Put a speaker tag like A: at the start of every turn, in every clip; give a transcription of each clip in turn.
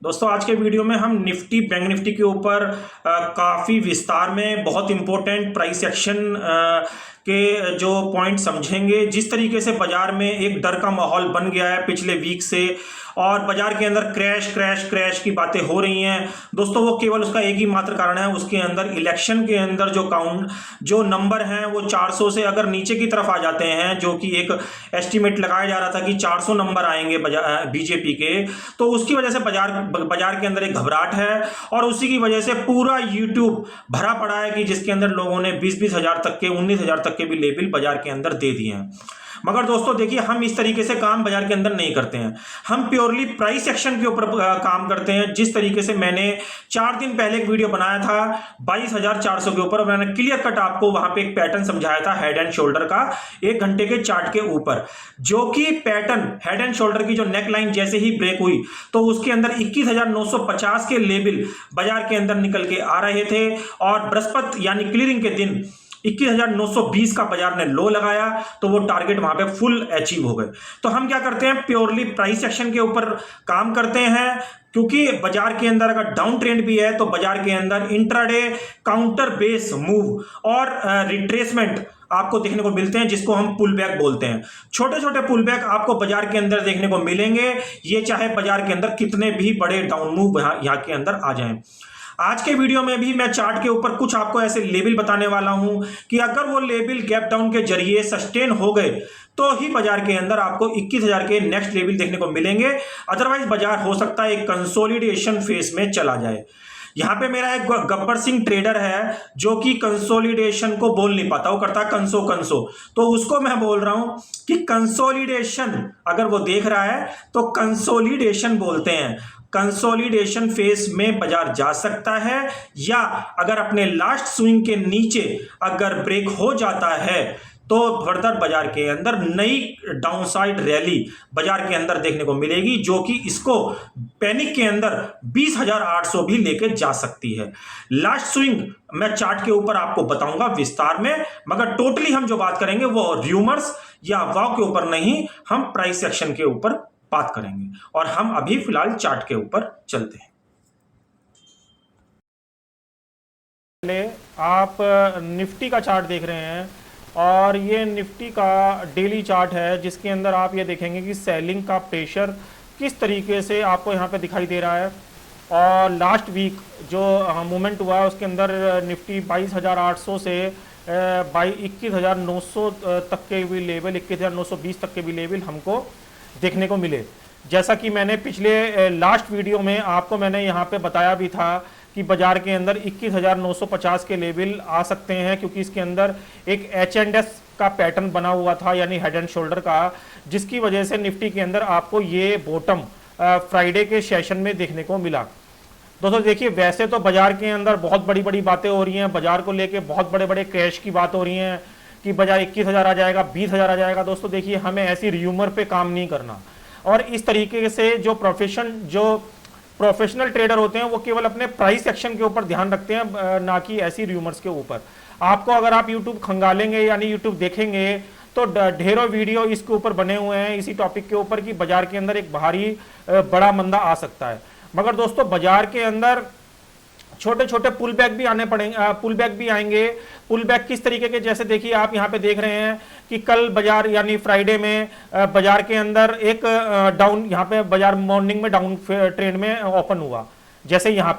A: दोस्तों आज के वीडियो में हम निफ्टी बैंक निफ्टी के ऊपर काफ़ी विस्तार में बहुत इंपॉर्टेंट प्राइस एक्शन के जो पॉइंट समझेंगे। जिस तरीके से बाजार में एक डर का माहौल बन गया है पिछले वीक से और बाजार के अंदर क्रैश क्रैश क्रैश की बातें हो रही हैं दोस्तों, वो केवल उसका एक ही मात्र कारण है, उसके अंदर इलेक्शन के अंदर जो नंबर हैं वो 400 से अगर नीचे की तरफ आ जाते हैं, जो कि एक एस्टीमेट लगाया जा रहा था कि 400 नंबर आएंगे बीजेपी के, तो उसकी वजह से बाजार के अंदर एक घबराहट है और उसी की वजह से पूरा यूट्यूब भरा पड़ा है कि जिसके अंदर लोगों ने 20-20 हजार तक के 19 हजार तक के भी लेबल बाजार के अंदर दे दिए हैं। मगर दोस्तों देखिए, हम इस तरीके से काम बाजार के अंदर नहीं करते हैं, हम प्योरली प्राइस एक्शन के ऊपर काम करते हैं। जिस तरीके से मैंने 4 दिन पहले एक वीडियो बनाया था 22,400 के ऊपर, मैंने क्लियर कट आपको वहां पे एक पैटर्न समझाया था हेड एंड शोल्डर का 1 घंटे के चार्ट के ऊपर, जो कि पैटर्न हेड एंड शोल्डर की जो नेक लाइन जैसे ही ब्रेक हुई तो उसके अंदर 21,950 के लेवल बाजार के अंदर निकल के आ रहे थे और बृहस्पति यानी क्लियरिंग के दिन 21,920 का बाजार ने लो लगाया तो वो टारगेट वहां पे फुल अचीव हो गए। तो हम क्या करते हैं, प्योरली प्राइस एक्शन के ऊपर काम करते हैं, क्योंकि बाजार के अंदर अगर डाउन ट्रेंड भी है तो बाजार के अंदर इंट्राडे काउंटर बेस मूव और रिट्रेसमेंट आपको देखने को मिलते हैं, जिसको हम पुल बैक बोलते हैं। छोटे छोटे पुल बैक आपको बाजार के अंदर देखने को मिलेंगे, ये चाहे बाजार के अंदर कितने भी बड़े डाउन मूव यहाँ के अंदर आ जाएं। आज के वीडियो में भी मैं चार्ट के ऊपर कुछ आपको ऐसे लेवल बताने वाला हूं कि अगर वो लेवल गैप डाउन के जरिए सस्टेन हो गए तो ही बाजार के अंदर आपको 21,000 के नेक्स्ट लेवल देखने को मिलेंगे। अदरवाइज बाजार हो सकता है एक कंसोलिडेशन फेज में चला जाए। यहां पे मेरा एक गब्बर सिंह ट्रेडर है जो कि कंसोलिडेशन को बोल नहीं पाता, वो करता है कंसो कंसो, तो उसको मैं बोल रहा हूं कि कंसोलिडेशन अगर वो देख रहा है तो कंसोलिडेशन बोलते हैं। कंसोलिडेशन फेज में बाजार जा सकता है, या अगर अपने लास्ट स्विंग के नीचे अगर ब्रेक हो जाता है तो फर्दर बाजार के अंदर नई डाउनसाइड रैली बाजार के अंदर देखने को मिलेगी, जो कि इसको पैनिक के अंदर 20,800 भी लेके जा सकती है। लास्ट स्विंग मैं चार्ट के ऊपर आपको बताऊंगा विस्तार में, मगर टोटली हम जो बात करेंगे वो र्यूमर्स या वाव के ऊपर नहीं, हम प्राइस एक्शन के ऊपर बात करेंगे। और हम अभी फिलहाल चार्ट के ऊपर चलते हैं।
B: आप निफ्टी का चार्ट देख रहे हैं और ये निफ्टी का डेली चार्ट है, जिसके अंदर आप ये देखेंगे कि सेलिंग का प्रेशर किस तरीके से आपको यहाँ पे दिखाई दे रहा है। और लास्ट वीक जो मूवमेंट हुआ है उसके अंदर निफ्टी 22,800 से 21,900 तक के भी लेवल, 21,920 तक के भी लेवल हमको देखने को मिले। जैसा कि मैंने पिछले लास्ट वीडियो में आपको मैंने यहाँ पे बताया भी था कि बाजार के अंदर 21,950 के लेवल आ सकते हैं, क्योंकि इसके अंदर एक H&S का पैटर्न बना हुआ था, यानी हेड एंड शोल्डर का, जिसकी वजह से निफ्टी के अंदर आपको ये बॉटम फ्राइडे के सेशन में देखने को मिला। दोस्तों देखिए, वैसे तो बाजार के अंदर बहुत बड़ी बड़ी बातें हो रही हैं, बाजार को लेके बहुत बड़े बड़े क्रैश की बात हो रही हैं कि बाजार 21,000 आ जाएगा, 20,000 आ जाएगा। दोस्तों देखिए, हमें ऐसी र्यूमर पे काम नहीं करना, और इस तरीके से जो प्रोफेशनल ट्रेडर होते हैं वो केवल अपने प्राइस एक्शन के ऊपर ध्यान रखते हैं, ना कि ऐसी र्यूमर्स के ऊपर। आपको अगर आप यूट्यूब खंगालेंगे यानी यूट्यूब देखेंगे तो ढेरों वीडियो इसके ऊपर बने हुए हैं इसी टॉपिक के ऊपर कि बाजार के अंदर एक भारी बड़ा मंदा आ सकता है। मगर दोस्तों बाजार के अंदर छोटे छोटे पुल बैक भी आने पड़ेंगे, पुल बैक भी आएंगे। पुल बैक किस तरीके के, जैसे देखिए आप यहाँ पे देख रहे हैं कि कल बाजार यानी फ्राइडे में बाजार के अंदर एक डाउन, यहाँ पे बाजार मॉर्निंग में डाउन ट्रेंड में ओपन हुआ। जैसे यहाँ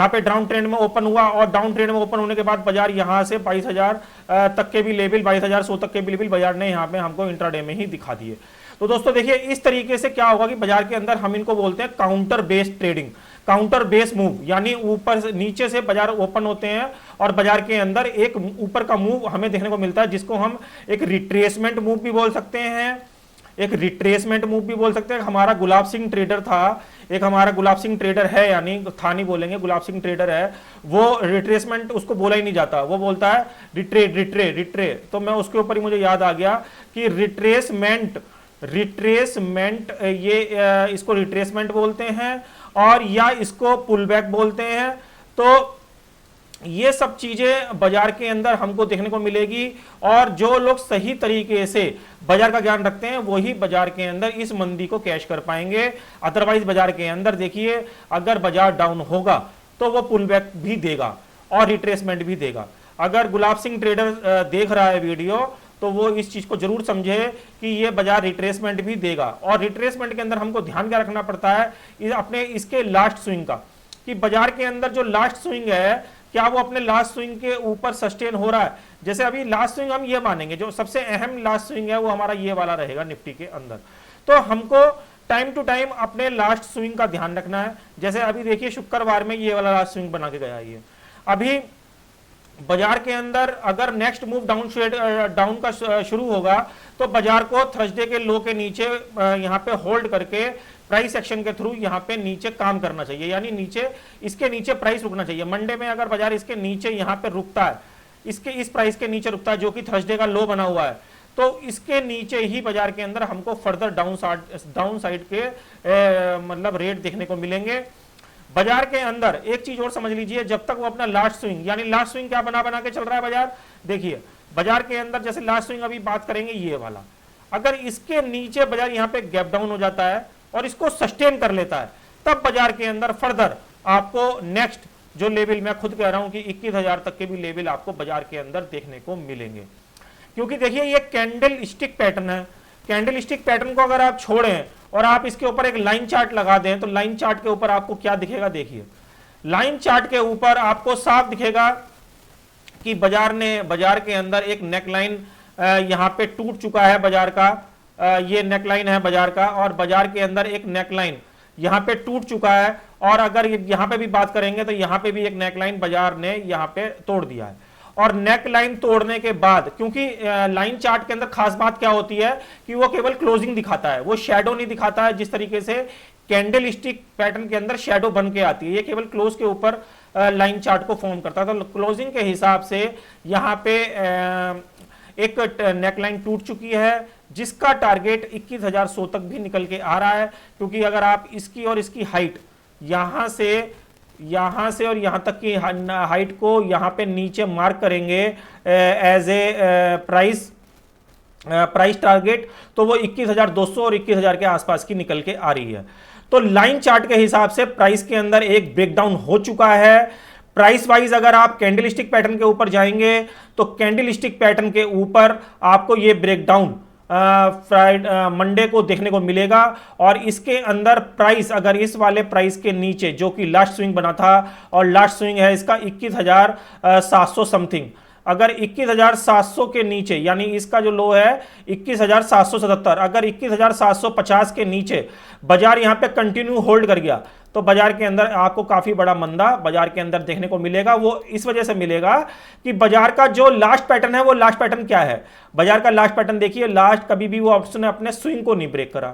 B: पे डाउन ट्रेंड में ओपन हुआ और डाउन ट्रेंड में ओपन होने के बाद बाजार यहाँ से 22,000 तक के भी लेवल, 22,100 तक के भी लेवल बाजार ने यहाँ पे हमको इंट्राडे में ही दिखा दिए। तो दोस्तों देखिए, इस तरीके से क्या होगा कि बाजार के अंदर हम इनको बोलते हैं counter based trading, counter base move, यानी ऊपर से नीचे से बाजार ओपन होते हैं और बाजार के अंदर एक ऊपर का मूव हमें देखने को मिलता है, जिसको हम एक रिट्रेसमेंट मूव भी बोल सकते हैं, एक रिट्रेसमेंट मूव भी बोल सकते हैं। हमारा गुलाब सिंह ट्रेडर था, एक हमारा गुलाब सिंह ट्रेडर है, यानी था नहीं बोलेंगे, गुलाब सिंह ट्रेडर है, वो रिट्रेसमेंट उसको बोला ही नहीं जाता, वो बोलता है रिट्रे रिट्रे रिट्रे। तो मैं उसके ऊपर ही मुझे याद आ गया कि रिट्रेसमेंट ये इसको रिट्रेसमेंट बोलते हैं और या इसको पुल बैक बोलते हैं। तो ये सब चीजें बाजार के अंदर हमको देखने को मिलेगी। और जो लोग सही तरीके से बाजार का ज्ञान रखते हैं वही बाजार के अंदर इस मंदी को कैश कर पाएंगे। अदरवाइज बाजार के अंदर देखिए, अगर बाजार डाउन होगा तो वो पुल बैक भी देगा और रिट्रेसमेंट भी देगा। अगर गुलाब सिंह ट्रेडर देख रहा है वीडियो तो वो इस चीज को जरूर समझे कि ये बाजार रिट्रेसमेंट भी देगा। और रिट्रेसमेंट के अंदर हमको ध्यान क्या रखना पड़ता है अपने इसके लास्ट स्विंग का, कि बाजार के अंदर जो लास्ट स्विंग है क्या वो अपने लास्ट स्विंग के ऊपर सस्टेन हो रहा है। जैसे अभी लास्ट स्विंग हम ये मानेंगे, जो सबसे अहम लास्ट स्विंग है वो हमारा ये वाला रहेगा निफ्टी के अंदर। तो हमको टाइम टू टाइम अपने लास्ट स्विंग का ध्यान रखना है। जैसे अभी देखिए शुक्रवार में ये वाला लास्ट स्विंग बना के गया ये। अभी बाजार के अंदर अगर नेक्स्ट मूव डाउन का शुरू होगा तो बाजार को थर्सडे के लो के नीचे यहाँ पे होल्ड करके प्राइस एक्शन के थ्रू यहाँ पे नीचे काम करना चाहिए, यानी नीचे इसके नीचे प्राइस रुकना चाहिए। मंडे में अगर बाजार इसके नीचे यहाँ पे रुकता है, इस प्राइस के नीचे रुकता है जो कि थर्सडे का लो बना हुआ है, तो इसके नीचे ही बाजार के अंदर हमको फर्दर डाउन साइड के मतलब रेट देखने को मिलेंगे। बाजार के अंदर एक चीज और समझ लीजिए, जब तक वो अपना लास्ट स्विंग, यानी लास्ट स्विंग क्या बना के चल रहा है बाजार, देखिए बाजार के अंदर जैसे लास्ट स्विंग अभी बात करेंगे ये वाला, अगर इसके नीचे बाजार यहाँ पे गैप डाउन हो जाता है और इसको सस्टेन कर लेता है, तब बाजार के अंदर फर्दर आपको नेक्स्ट जो लेवल, मैं खुद कह रहा हूं कि 21,000 तक के भी लेवल आपको बाजार के अंदर देखने को मिलेंगे। क्योंकि देखिए ये कैंडल स्टिक पैटर्न है, कैंडल स्टिक पैटर्न को अगर आप छोड़ें और आप इसके ऊपर एक लाइन चार्ट लगा दें तो लाइन चार्ट के ऊपर आपको क्या दिखेगा, देखिए लाइन चार्ट के ऊपर आपको साफ दिखेगा कि बाजार के अंदर एक नेकलाइन यहां पे टूट चुका है बाजार का, ये नेकलाइन है बाजार का, और बाजार के अंदर एक नेकलाइन यहां पे टूट चुका है। और अगर यहां पे भी बात करेंगे तो यहां पे भी एक नेकलाइन बाजार ने यहां पे तोड़ दिया है। और नेक लाइन तोड़ने के बाद, क्योंकि लाइन चार्ट के अंदर खास बात क्या होती है कि वो केवल क्लोजिंग दिखाता है, वो शैडो नहीं दिखाता है। जिस तरीके से कैंडल स्टिक पैटर्न के अंदर शैडो बन के आती है, ये केवल क्लोज के ऊपर लाइन चार्ट को फॉर्म करता है। तो क्लोजिंग के हिसाब से यहाँ पे एक नेकलाइन टूट चुकी है जिसका टारगेट 21,100 तक भी निकल के आ रहा है। क्योंकि अगर आप इसकी और इसकी हाइट यहां से और यहां तक की हाइट को यहां पे नीचे मार्क करेंगे एज ए प्राइस टारगेट, तो वो 21,200 और 21,000 के आसपास की निकल के आ रही है। तो लाइन चार्ट के हिसाब से प्राइस के अंदर एक ब्रेकडाउन हो चुका है। प्राइस वाइज अगर आप कैंडलस्टिक पैटर्न के ऊपर जाएंगे तो कैंडलस्टिक पैटर्न के ऊपर आपको ये ब्रेकडाउन मंडे को देखने को मिलेगा। और इसके अंदर प्राइस अगर इस वाले प्राइस के नीचे, जो कि लास्ट स्विंग बना था और लास्ट स्विंग है इसका 21,700 समथिंग, अगर 21,700 के नीचे, यानी इसका जो लो है 21,777, अगर 21,750 के नीचे बाजार यहां पे कंटिन्यू होल्ड कर गया तो बाजार के अंदर आपको काफी बड़ा मंदा बाजार के अंदर देखने को मिलेगा। वो इस वजह से मिलेगा कि बाजार का जो लास्ट पैटर्न है, वो लास्ट पैटर्न क्या है, बाजार का लास्ट पैटर्न देखिए, लास्ट कभी भी वो ऑप्शन अपने स्विंग को नहीं ब्रेक करा,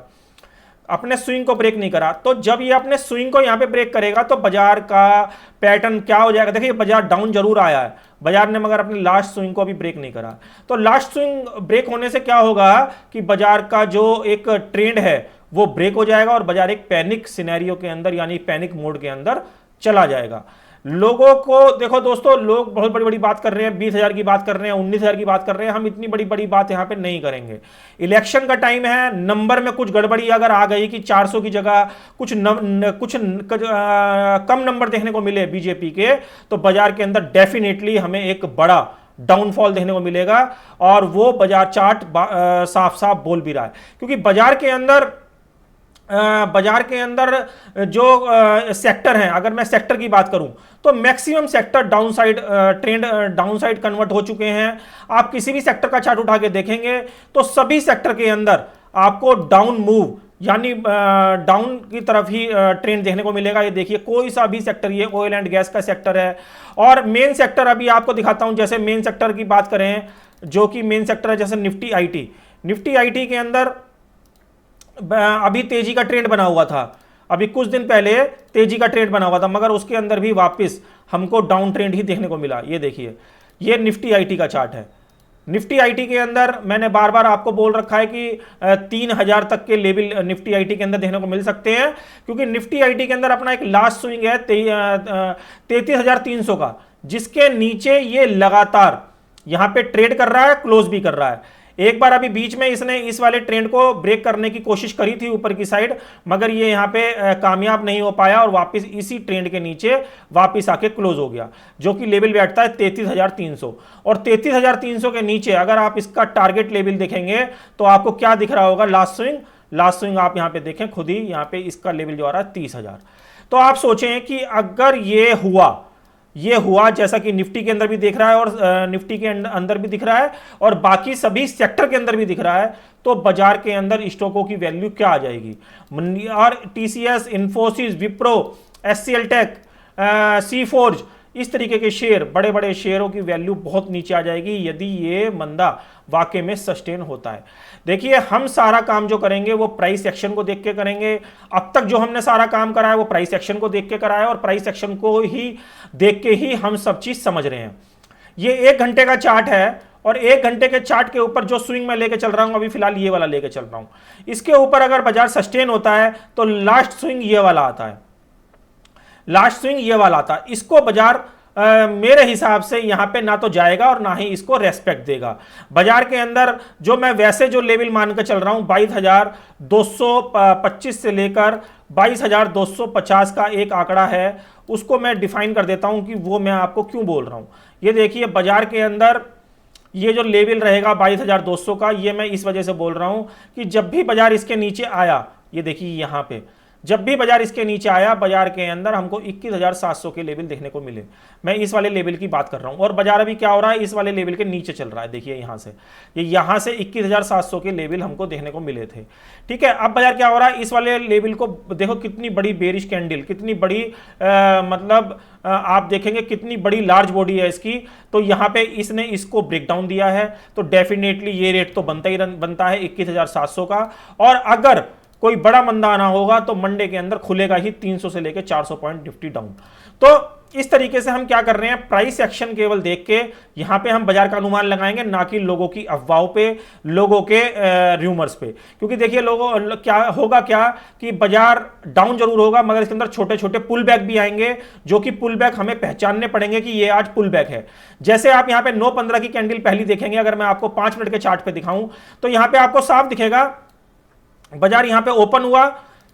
B: अपने स्विंग को ब्रेक नहीं करा। तो जब ये अपने स्विंग को यहां पे ब्रेक करेगा तो बाजार का पैटर्न क्या हो जाएगा, देखिए बाजार डाउन जरूर आया है बाजार ने, मगर अपने लास्ट स्विंग को अभी ब्रेक नहीं करा। तो लास्ट स्विंग ब्रेक होने से क्या होगा कि बाजार का जो एक ट्रेंड है वो ब्रेक हो जाएगा और बाजार एक पैनिक सिनेरियो के अंदर, यानी पैनिक मोड के अंदर चला जाएगा। लोगों को देखो दोस्तों, लोग बहुत बड़ी बड़ी बात कर रहे हैं, 20,000 की बात कर रहे हैं, 19,000 की बात कर रहे हैं, हम इतनी बड़ी बड़ी बात यहां पे नहीं करेंगे। इलेक्शन का टाइम है, नंबर में कुछ गड़बड़ी अगर आ गई कि 400 की जगह कुछ कम नंबर देखने को मिले बीजेपी के, तो बाजार के अंदर डेफिनेटली हमें एक बड़ा डाउनफॉल देखने को मिलेगा। और वो बाजार चार्ट साफ साफ बोल भी रहा है। क्योंकि बाजार के अंदर जो सेक्टर हैं, अगर मैं सेक्टर की बात करूं तो maximum sector downside trend downside convert हो चुके हैं। आप किसी भी सेक्टर का चार्ट उठा के देखेंगे तो सभी सेक्टर के अंदर आपको डाउन मूव, यानी डाउन की तरफ ही ट्रेंड देखने को मिलेगा। ये देखिए कोई सा भी सेक्टर, ये ऑयल एंड गैस का सेक्टर है। और मेन सेक्टर अभी आपको दिखाता हूं, जैसे मेन सेक्टर की बात करें, जो कि मेन सेक्टर है जैसे निफ्टी आईटी के अंदर अभी तेजी का ट्रेंड बना हुआ था, अभी कुछ दिन पहले तेजी का ट्रेंड बना हुआ था, मगर उसके अंदर भी वापस हमको डाउन ट्रेंड ही देखने को मिला। ये देखिए, ये निफ्टी आईटी का चार्ट है। निफ्टी आईटी के अंदर मैंने बार बार आपको बोल रखा है कि 3,000 तक के लेवल निफ्टी आईटी के अंदर देखने को मिल सकते हैं। क्योंकि निफ्टी आईटी के अंदर अपना एक लास्ट स्विंग है 33,300 का, जिसके नीचे ये लगातार यहां पे ट्रेड कर रहा है, क्लोज भी कर रहा है। एक बार अभी बीच में इसने इस वाले ट्रेंड को ब्रेक करने की कोशिश करी थी ऊपर की साइड, मगर ये यहां पे कामयाब नहीं हो पाया और वापस इसी ट्रेंड के नीचे वापस आके क्लोज हो गया, जो कि लेवल बैठता है 33,300। और 33,300 के नीचे अगर आप इसका टारगेट लेवल देखेंगे तो आपको क्या दिख रहा होगा, लास्ट स्विंग आप यहां पे देखें खुद ही, यहां पे इसका लेवल जो आ रहा है 30,000। तो आप सोचें कि अगर ये हुआ जैसा कि निफ्टी के अंदर भी दिख रहा है और निफ्टी के अंदर भी दिख रहा है और बाकी सभी सेक्टर के अंदर भी दिख रहा है, तो बाजार के अंदर स्टॉकों की वैल्यू क्या आ जाएगी। और TCS, Infosys, Wipro, HCL tech, Coforge, इस तरीके के शेयर, बड़े बड़े शेयरों की वैल्यू बहुत नीचे आ जाएगी यदि ये मंदा वाकई में सस्टेन होता है। देखिए, हम सारा काम जो करेंगे वो प्राइस एक्शन को देख के करेंगे। अब तक जो हमने सारा काम करा है वो प्राइस एक्शन को देख के करा है और प्राइस एक्शन को ही देख के ही हम सब चीज समझ रहे हैं। ये 1 घंटे का चार्ट है और 1 घंटे के चार्ट के ऊपर जो स्विंग मैं लेके चल रहा हूं, अभी फिलहाल ये वाला लेके चल रहा हूं, इसके ऊपर अगर बाजार सस्टेन होता है तो लास्ट स्विंग ये वाला आता है, लास्ट स्विंग ये वाला आता है। इसको बाजार मेरे हिसाब से यहां पे ना तो जाएगा और ना ही इसको रेस्पेक्ट देगा। बाजार के अंदर जो मैं वैसे जो लेवल मान कर चल रहा हूं 22,225 से लेकर 22,250 का एक आंकड़ा है, उसको मैं डिफाइन कर देता हूं कि वो मैं आपको क्यों बोल रहा हूं। ये देखिए, बाजार के अंदर ये जो लेवल रहेगा 22,200 का, ये मैं इस वजह से बोल रहा हूं कि जब भी बाजार इसके नीचे आया, ये देखिए यहां पे जब भी बाजार इसके नीचे आया, बाजार के अंदर हमको 21,700 के लेवल देखने को मिले। मैं इस वाले लेवल की बात कर रहा हूं और बाजार अभी क्या हो रहा है, इस वाले लेवल के नीचे चल रहा है। देखिए यहां से, ये यहां से 21,700 के लेवल हमको देखने को मिले थे। ठीक है, अब बाजार क्या हो रहा है, इस वाले लेवल को देखो, कितनी बड़ी बेरिश कैंडल, कितनी बड़ी आप देखेंगे कितनी बड़ी लार्ज बॉडी है इसकी। तो यहां पे इसने इसको ब्रेकडाउन दिया है, तो डेफिनेटली ये रेट तो बनता है 21,700 का। और अगर कोई बड़ा मंदा आना होगा तो मंडे के अंदर खुलेगा ही 300 से लेकर 400 पॉइंट निफ्टी डाउन। तो इस तरीके से हम क्या कर रहे हैं, प्राइस एक्शन केवल देख के यहां पे हम बाजार का अनुमान लगाएंगे, ना कि लोगों की अफवाहों पे, लोगों के रूमर्स पे। क्योंकि देखिए लोगों क्या होगा, क्या कि बाजार डाउन जरूर होगा मगर इसके अंदर छोटे छोटे पुल बैक भी आएंगे, जो कि पुल बैक हमें पहचानने पड़ेंगे कि ये आज पुल बैक है। जैसे आप यहां पे 9:15 की कैंडल पहली देखेंगे, अगर मैं आपको 5 मिनट के चार्ट पे दिखाऊं तो यहां पे आपको साफ दिखेगा, बाजार यहां पे ओपन हुआ,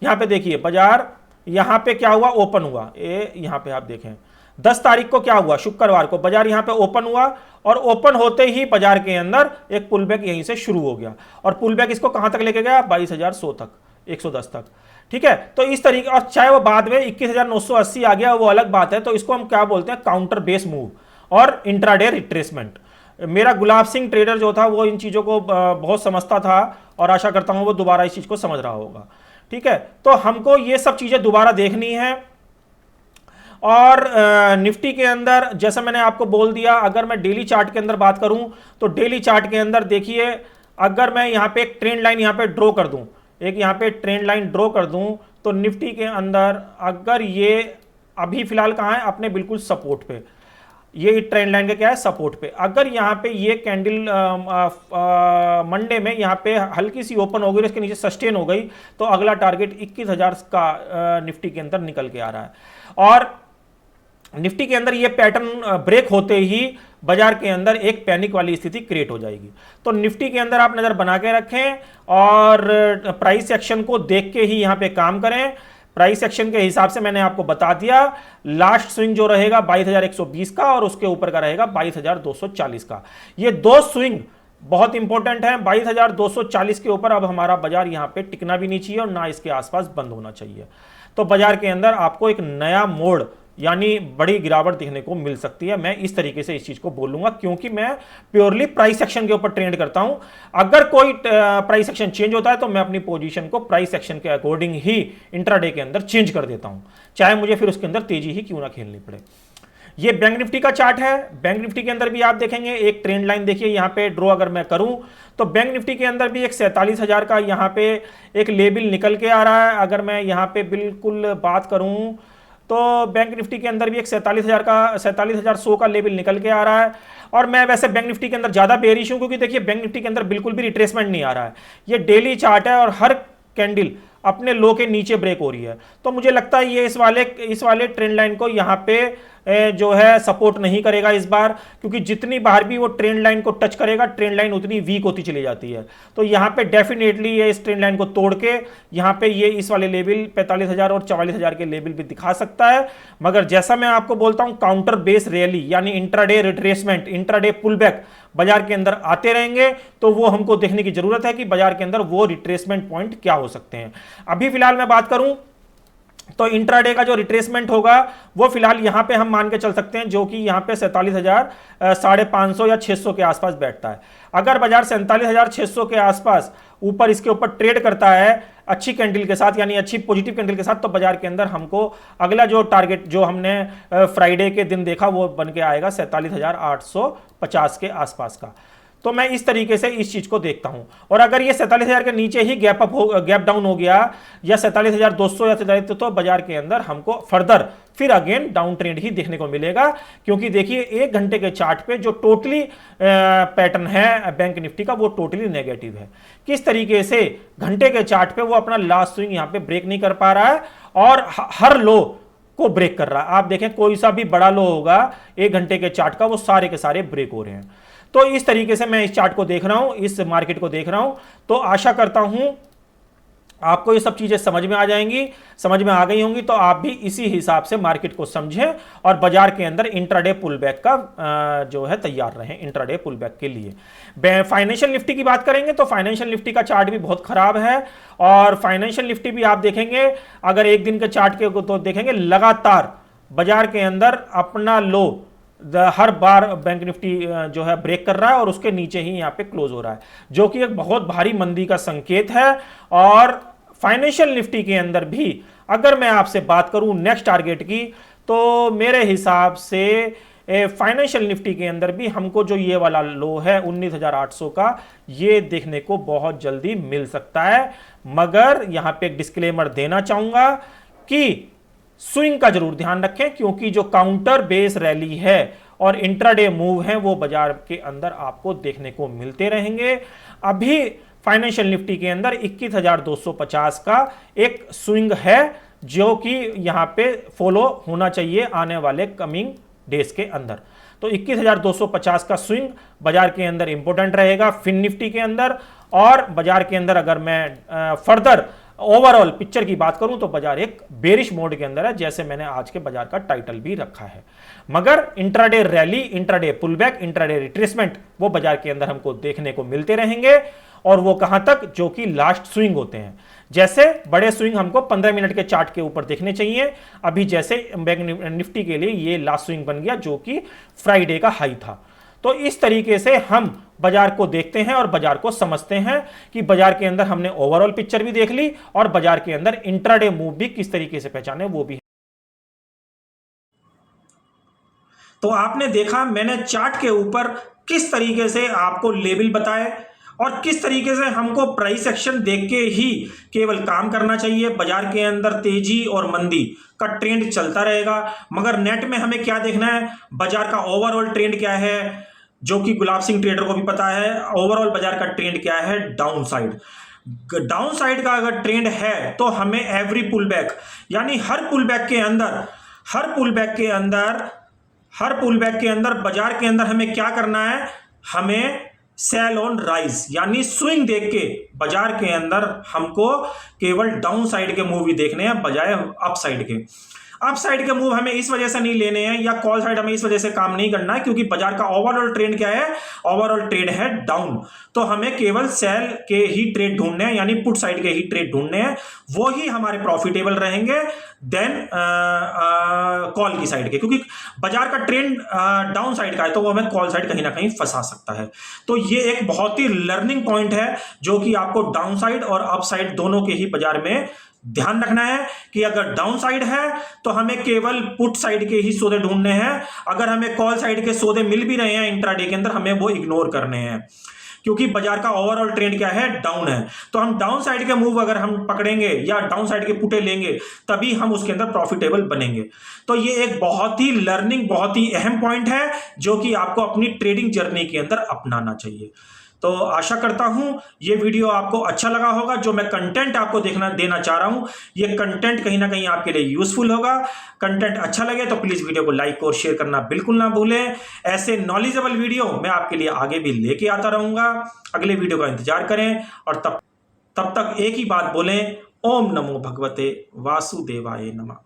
B: यहां पे देखिए बाजार यहां पे क्या हुआ, ओपन हुआ। यहां पे आप देखें 10 तारीख को क्या हुआ, शुक्रवार को बाजार यहां पे ओपन हुआ और ओपन होते ही बाजार के अंदर एक पुल बैक यहीं से शुरू हो गया और पुल बैक इसको कहां तक लेके गया, 22,100 तक, 110 तक। ठीक है, तो इस तरीके, और चाहे वो बाद में 21,980 आ गया वो अलग बात है। तो इसको हम क्या बोलते हैं, काउंटर बेस मूव और इंट्राडे रिट्रेसमेंट। मेरा गुलाब सिंह ट्रेडर जो था वो इन चीज़ों को बहुत समझता था और आशा करता हूं वो दोबारा इस चीज़ को समझ रहा होगा। ठीक है, तो हमको ये सब चीज़ें दोबारा देखनी है। और निफ्टी के अंदर जैसा मैंने आपको बोल दिया, अगर मैं डेली चार्ट के अंदर बात करूं तो डेली चार्ट के अंदर देखिए, अगर मैं यहां पे एक ट्रेंड लाइन यहां पे ड्रॉ कर दूं, एक यहां पे ट्रेंड लाइन ड्रॉ कर दूं, तो निफ्टी के अंदर अगर ये अभी फिलहाल कहां है, अपने बिल्कुल सपोर्ट पे, ये ट्रेंड लाइन का क्या है, सपोर्ट पे। अगर यहां पे ये कैंडल मंडे में यहां पे हल्की सी ओपन हो गई, इसके नीचे सस्टेन हो गई, तो अगला टारगेट 21,000 का निफ्टी के अंदर निकल के आ रहा है। और निफ्टी के अंदर ये पैटर्न ब्रेक होते ही बाजार के अंदर एक पैनिक वाली स्थिति क्रिएट हो जाएगी। तो निफ्टी के अंदर आप नजर बना के रखें और प्राइस एक्शन को देख के ही यहां पे काम करें। प्राइस एक्शन के हिसाब से मैंने आपको बता दिया, लास्ट स्विंग जो रहेगा 22,120 का और उसके ऊपर का रहेगा 22,240 का। ये दो स्विंग बहुत इंपॉर्टेंट है। 22,240 के ऊपर अब हमारा बाजार यहां पे टिकना भी नहीं चाहिए और ना इसके आसपास बंद होना चाहिए। तो बाजार के अंदर आपको एक नया मोड़ यानी बड़ी गिरावट दिखने को मिल सकती है। मैं इस तरीके से इस चीज को बोलूंगा क्योंकि मैं प्योरली प्राइस एक्शन के ऊपर ट्रेड करता हूं। अगर कोई प्राइस एक्शन चेंज होता है तो मैं अपनी पोजीशन को प्राइस एक्शन के अकॉर्डिंग ही इंट्राडे के अंदर चेंज कर देता हूं, चाहे मुझे फिर उसके अंदर तेजी ही क्यों ना खेलनी पड़े। ये बैंक निफ्टी का चार्ट है। बैंक निफ्टी के अंदर भी आप देखेंगे एक ट्रेंड लाइन, देखिए यहां पे ड्रॉ अगर मैं करूं तो बैंक निफ्टी के अंदर भी एक 47,000 का यहां पे एक लेवल निकल के आ रहा है। अगर मैं यहां पे बिल्कुल बात करूं तो बैंक निफ्टी के अंदर भी एक 47,100 का लेवल निकल के आ रहा है। और मैं वैसे बैंक निफ्टी के अंदर ज्यादा बेरिश हूं क्योंकि देखिए बैंक निफ्टी के अंदर बिल्कुल भी रिट्रेसमेंट नहीं आ रहा है। ये डेली चार्ट है और हर कैंडल अपने लो के नीचे ब्रेक हो रही है। तो मुझे लगता है ये इस वाले ट्रेंड लाइन को यहाँ पे जो है सपोर्ट नहीं करेगा इस बार, क्योंकि जितनी बार भी वो ट्रेंड लाइन को टच करेगा ट्रेंड लाइन उतनी वीक होती चली जाती है। तो यहाँ पे डेफिनेटली ये इस ट्रेंड लाइन को तोड़ के यहाँ पे ये इस वाले लेवल 45,000 और 44,000 के लेवल भी दिखा सकता है। मगर जैसा मैं आपको बोलता हूँ काउंटर बेस रैली यानी इंट्राडे रिट्रेसमेंट, इंट्राडे पुलबैक बाजार के अंदर आते रहेंगे, तो वो हमको देखने की जरूरत है कि बाजार के अंदर वो रिट्रेसमेंट पॉइंट क्या हो सकते हैं। अभी फिलहाल मैं बात करूं तो इंट्राडे का जो रिट्रेसमेंट होगा वो फिलहाल यहां पे हम मान के चल सकते हैं, जो कि यहां पे 47,000 550 या 600 के आसपास बैठता है। अगर बाजार 47,600 के आसपास ऊपर इसके ऊपर ट्रेड करता है अच्छी कैंडल के साथ यानी अच्छी पॉजिटिव कैंडल के साथ, तो बाजार के अंदर हमको अगला जो टारगेट जो हमने फ्राइडे के दिन देखा वो बन के आएगा 47,850 के आसपास का। तो मैं इस तरीके से इस चीज को देखता हूं। और अगर ये 47,000 के नीचे ही गैप डाउन हो गया या 47,200 या 47, तो बाजार के अंदर हमको फर्दर फिर अगेन डाउन ट्रेंड ही देखने को मिलेगा, क्योंकि देखिए 1 घंटे के चार्ट पे जो टोटली पैटर्न है बैंक निफ्टी का वो टोटली नेगेटिव है। किस तरीके से घंटे के चार्ट पे वो अपना लास्ट स्विंग यहां पे ब्रेक नहीं कर पा रहा है और हर लो को ब्रेक कर रहा है। आप देखें कोई सा भी बड़ा लो होगा 1 घंटे के चार्ट का वो सारे के सारे ब्रेक हो रहे हैं। तो इस तरीके से मैं इस चार्ट को देख रहा हूं, इस मार्केट को देख रहा हूं। तो आशा करता हूं आपको ये सब चीजें समझ में आ जाएंगी, समझ में आ गई होंगी, तो आप भी इसी हिसाब से मार्केट को समझें और बाजार के अंदर इंट्राडे पुलबैक का जो है तैयार रहें इंट्राडे पुलबैक के लिए। फाइनेंशियल निफ्टी की बात करेंगे तो फाइनेंशियल निफ्टी का चार्ट भी बहुत खराब है और फाइनेंशियल निफ्टी भी आप देखेंगे अगर एक दिन के चार्ट के तो देखेंगे लगातार बाजार के अंदर अपना लो हर बार बैंक निफ्टी जो है ब्रेक कर रहा है और उसके नीचे ही यहां पे क्लोज हो रहा है, जो कि एक बहुत भारी मंदी का संकेत है। और फाइनेंशियल निफ्टी के अंदर भी अगर मैं आपसे बात करूं नेक्स्ट टारगेट की, तो मेरे हिसाब से फाइनेंशियल निफ्टी के अंदर भी हमको जो ये वाला लो है 19,800 का, ये देखने को बहुत जल्दी मिल सकता है। मगर यहां पे एक डिस्क्लेमर देना चाहूंगा कि स्विंग का जरूर ध्यान रखें, क्योंकि जो काउंटर बेस रैली है और इंट्राडे मूव है वो बाजार के अंदर आपको देखने को मिलते रहेंगे। अभी फाइनेंशियल निफ्टी के अंदर 21,250 का एक स्विंग है जो कि यहां पे फॉलो होना चाहिए आने वाले कमिंग डेज के अंदर। तो 21,250 का स्विंग बाजार के अंदर इंपॉर्टेंट रहेगा फिन निफ्टी के अंदर। और बाजार के अंदर अगर मैं फर्दर ओवरऑल पिक्चर की बात करूं तो बाजार एक बेरिश मोड के अंदर है, जैसे मैंने आज के बाजार का टाइटल भी रखा है। मगर intraday rally, intraday pullback, intraday retracement वो बाजार के अंदर हमको देखने को मिलते रहेंगे। और वो कहां तक, जो कि लास्ट स्विंग होते हैं। जैसे बड़े स्विंग हमको 15 मिनट के चार्ट के ऊपर देखने चाहिए। अभी जैसे बैंक निफ्टी के लिए ये लास्ट स्विंग बन गया जो कि फ्राइडे का हाई था। तो इस तरीके से हम बाजार को देखते हैं और बाजार को समझते हैं कि बाजार के अंदर हमने ओवरऑल पिक्चर भी देख ली और बाजार के अंदर इंट्राडे मूव भी किस तरीके से पहचाने वो भी।
A: तो आपने देखा मैंने चार्ट के ऊपर किस तरीके से आपको लेवल बताए और किस तरीके से हमको प्राइस एक्शन देख के ही केवल काम करना चाहिए। बाजार के अंदर तेजी और मंदी का ट्रेंड चलता रहेगा, मगर नेट में हमें क्या देखना है, बाजार का ओवरऑल ट्रेंड क्या है, जो कि गुलाब सिंह ट्रेडर को भी पता है। ओवरऑल बाजार का ट्रेंड क्या है, डाउन साइड। डाउन साइड का अगर ट्रेंड है तो हमें एवरी पुल बैक यानी हर पुल बैक के अंदर बाजार के अंदर हमें क्या करना है, हमें सेल ऑन राइज यानी स्विंग देख के बाजार के अंदर हमको केवल डाउन साइड के मूव ही देखने हैं बजाय अप साइड के। अप साइड के मूव हमें इस वजह से नहीं लेने हैं या कॉल साइड हमें इस वजह से काम नहीं करना है क्योंकि बाजार का ओवरऑल ट्रेंड क्या है, ओवरऑल ट्रेंड है डाउन। तो हमें केवल सेल के ही ट्रेड ढूंढने हैं यानी पुट साइड के ही ट्रेड ढूंढने हैं, वो ही हमारे प्रॉफिटेबल रहेंगे देन कॉल की साइड के, क्योंकि बाजार का ट्रेंड डाउन साइड का है तो वो हमें कॉल साइड कहीं ना कहीं फंसा सकता है। तो ये एक बहुत ही लर्निंग पॉइंट है जो कि आपको डाउन साइड और अप साइड दोनों के ही बाजार में ध्यान रखना है कि अगर डाउन साइड है तो हमें केवल पुट साइड के ही सौदे ढूंढने हैं। अगर हमें कॉल साइड के सौदे मिल भी रहे हैं इंट्राडे के अंदर, हमें वो इग्नोर करने हैं क्योंकि बाजार का ओवरऑल ट्रेंड क्या है, डाउन है। तो हम डाउन साइड के मूव अगर हम पकड़ेंगे या डाउन साइड के पुटे लेंगे तभी हम उसके अंदर प्रॉफिटेबल बनेंगे। तो ये एक बहुत ही लर्निंग, बहुत ही अहम पॉइंट है जो कि आपको अपनी ट्रेडिंग जर्नी के अंदर अपनाना चाहिए। तो आशा करता हूं ये वीडियो आपको अच्छा लगा होगा। जो मैं कंटेंट आपको देना चाह रहा हूं, ये कंटेंट कहीं ना कहीं आपके लिए यूजफुल होगा। कंटेंट अच्छा लगे तो प्लीज वीडियो को लाइक और शेयर करना बिल्कुल ना भूलें। ऐसे नॉलेजेबल वीडियो मैं आपके लिए आगे भी लेके आता रहूंगा। अगले वीडियो का इंतजार करें और तब तक एक ही बात बोलें, ओम नमो भगवते वासुदेवाय नमः।